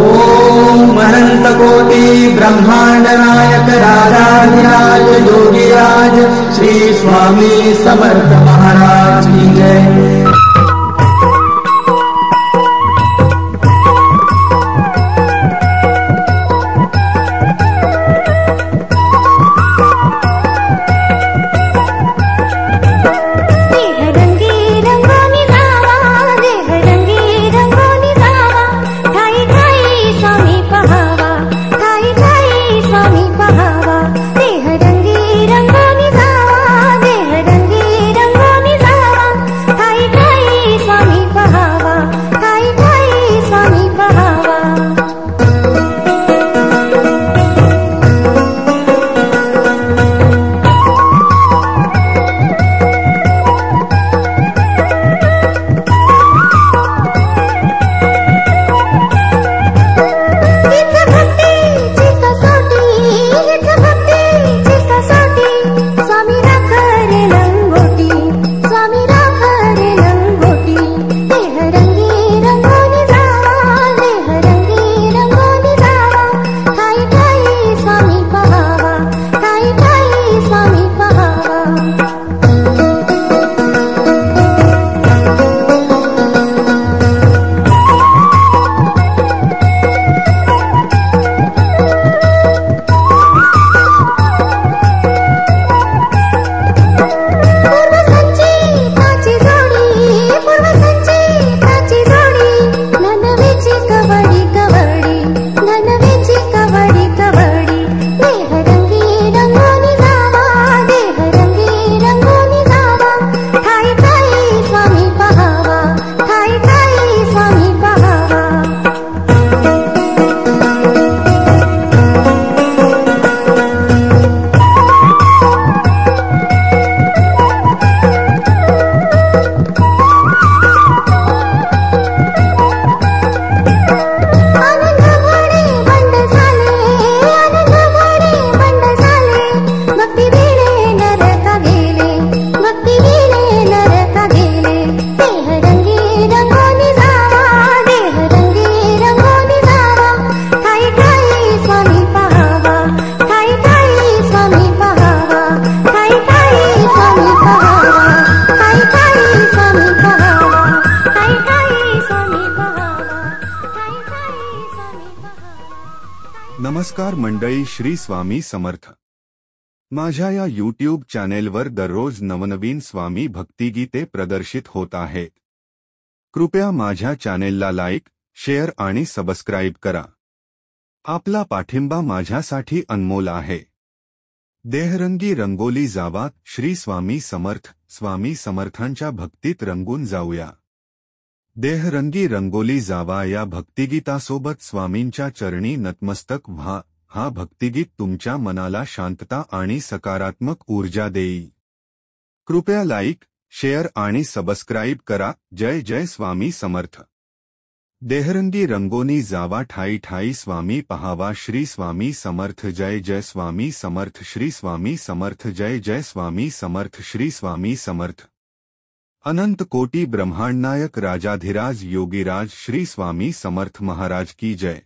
ओम अनंत कोटि ब्रह्मांड नायक राजाधिराज योगीराज श्री स्वामी समर्थ महाराज की जय। नमस्कार मंडळी, श्री स्वामी समर्थ। माझ्या या यूट्यूब चॅनेलवर दररोज नवनवीन स्वामी भक्तिगीते प्रदर्शित होत आहेत। कृपया माझ्या चॅनेलला लाईक, शेअर आणि सबस्क्राइब करा। आपला पाठिंबा माझ्यासाठी अनमोल आहे। देहरंगी रंगोली जावा, श्री स्वामी समर्थ। स्वामी समर्थांच्या भक्तीत रंगून जाऊया। देहरंगी रंगोली जावा या भक्तिगीतासोबत स्वामींच्या चरणी नतमस्तक व्हा। हा भक्तिगीत तुमच्या मनाला शांतता आणि सकारात्मक ऊर्जा देईल। कृपया लाईक, शेअर आणि सबस्क्राइब करा। जय जय स्वामी समर्थ। देहरंगी रंगोली जावा, ठाई ठाई स्वामी पहावा। श्री स्वामी समर्थ जय जय स्वामी समर्थ। श्री स्वामी समर्थ जय जय स्वामी समर्थ। श्री स्वामी समर्थ। अनंत कोटि ब्रह्मांड नायक राजाधिराज योगीराज श्री स्वामी समर्थ महाराज की जय।